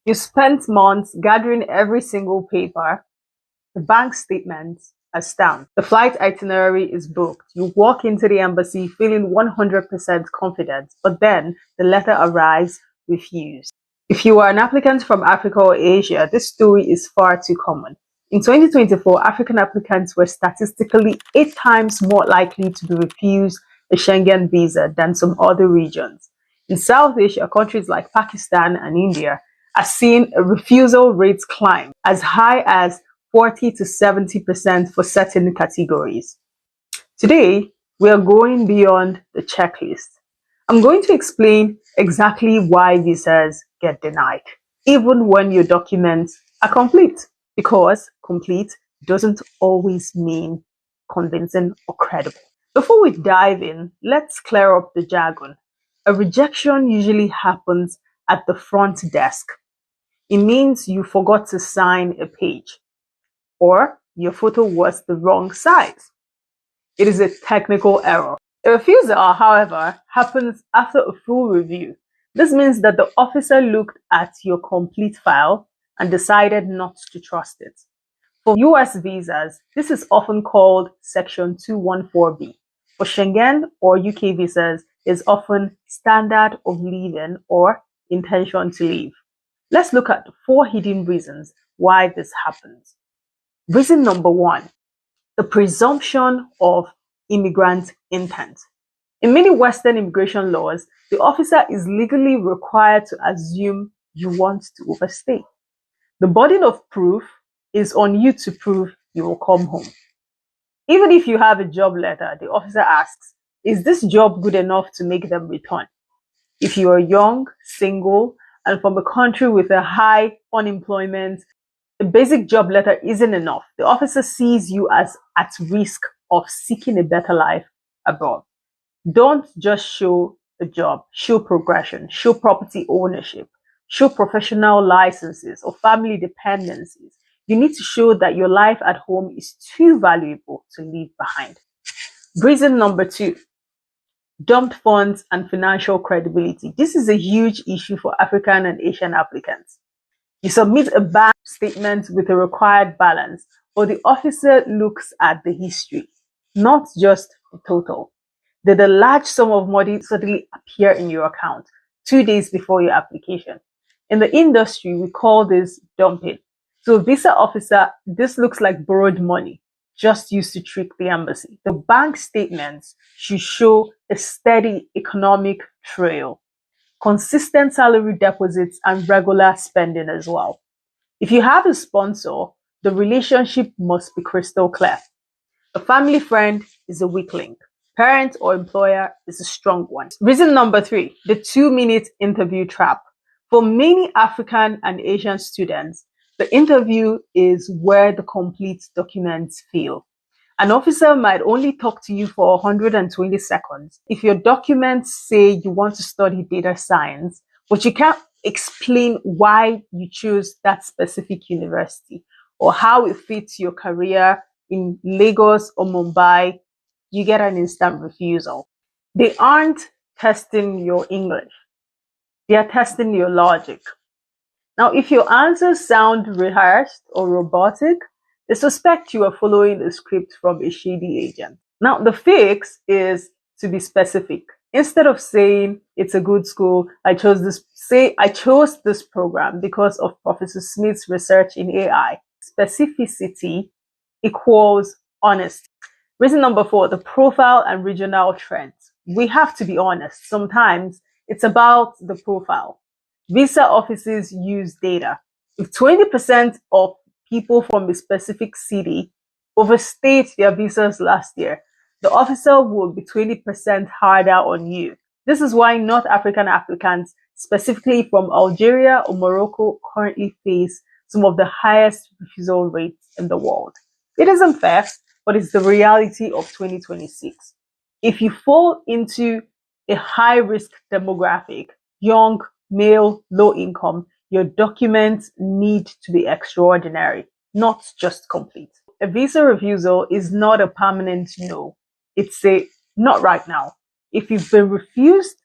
You spent months gathering every single paper, the bank statements are stamped, the flight itinerary is booked. You walk into the embassy feeling 100% confident, but then the letter arrives refused. If you are an applicant from Africa or Asia, this story is far too common. In 2024, African applicants were statistically 8 times more likely to be refused a Schengen visa than some other regions. In South Asia, countries like Pakistan and India are seeing a refusal rates climb as high as 40 to 70% for certain categories. Today, we are going beyond the checklist. I'm going to explain exactly why visas get denied, even when your documents are complete, because complete doesn't always mean convincing or credible. Before we dive in, let's clear up the jargon. A rejection usually happens at the front desk. It means you forgot to sign a page, or your photo was the wrong size. It is a technical error. A refusal, however, happens after a full review. This means that the officer looked at your complete file and decided not to trust it. For US visas, this is often called Section 214B. For Schengen or UK visas, is often standard of leaving or intention to leave. Let's look at 4 hidden reasons why this happens. Reason number 1, the presumption of immigrant intent. In many Western immigration laws, the officer is legally required to assume you want to overstay. The burden of proof is on you to prove you will come home. Even if you have a job letter, the officer asks, is this job good enough to make them return? If you are young, single, and from a country with a high unemployment, a basic job letter isn't enough. The officer sees you as at risk of seeking a better life abroad. Don't just show a job, show progression, show property ownership, show professional licenses or family dependencies. You need to show that your life at home is too valuable to leave behind. Reason number 2, dumped funds and financial credibility. This is a huge issue for African and Asian applicants. You submit a bank statement with a required balance, but the officer looks at the history, not just the total. Did a large sum of money suddenly appear in your account 2 days before your application? In the industry, we call this dumping. To a visa officer, this looks like borrowed money, just used to trick the embassy. The bank statements should show a steady economic trail, consistent salary deposits, and regular spending as well. If you have a sponsor, the relationship must be crystal clear. A family friend is a weak link. Parent or employer is a strong one. Reason number 3, the 2-minute interview trap. For many African and Asian students, the interview is where the complete documents fail. An officer might only talk to you for 120 seconds. If your documents say you want to study data science, but you can't explain why you chose that specific university or how it fits your career in Lagos or Mumbai, you get an instant refusal. They aren't testing your English. They are testing your logic. Now, if your answers sound rehearsed or robotic, they suspect you are following a script from a shady agent. Now, the fix is to be specific. Instead of saying it's a good school, I chose this program because of Professor Smith's research in AI. Specificity equals honesty. Reason number 4, the profile and regional trends. We have to be honest. Sometimes it's about the profile. Visa offices use data. If 20% of people from a specific city overstayed their visas last year, the officer will be 20% harder on you. This is why North African applicants, specifically from Algeria or Morocco, currently face some of the highest refusal rates in the world. It isn't fair, but it's the reality of 2026. If you fall into a high-risk demographic, young, male, low income, your documents need to be extraordinary, not just complete. A visa refusal is not a permanent no. It's a not right now. If you've been refused,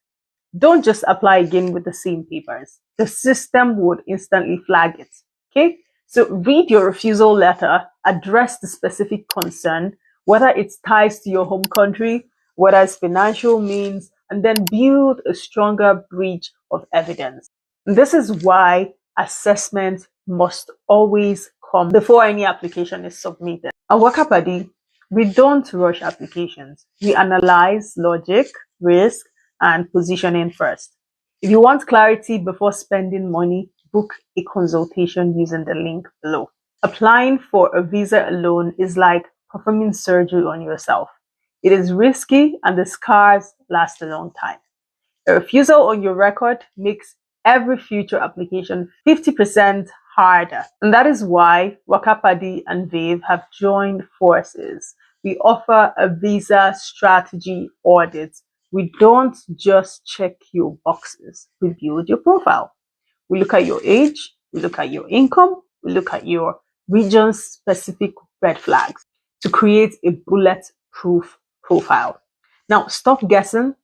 Don't just apply again with the same papers. The system would instantly flag it. Okay? So read your refusal letter, address the specific concern, whether it's ties to your home country, whether it's financial means, and then build a stronger bridge of evidence. This is why assessment must always come before any application is submitted. At Wakapadi, we don't rush applications. We analyze logic, risk, and positioning first. If you want clarity before spending money, book a consultation using the link below. Applying for a visa alone is like performing surgery on yourself. It is risky and the scars last a long time. A refusal on your record makes every future application 50% harder. And that is why Wakapadi and Veev have joined forces. We offer a visa strategy audit. We don't just check your boxes, we build your profile. We look at your age, we look at your income, we look at your region specific red flags to create a bulletproof profile. Now, stop guessing,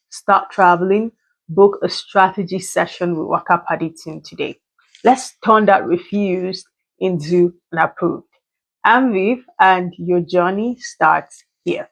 start traveling, book a strategy session with Wakapadi team today. Let's turn that refused into an approved. I'm Veev, and your journey starts here.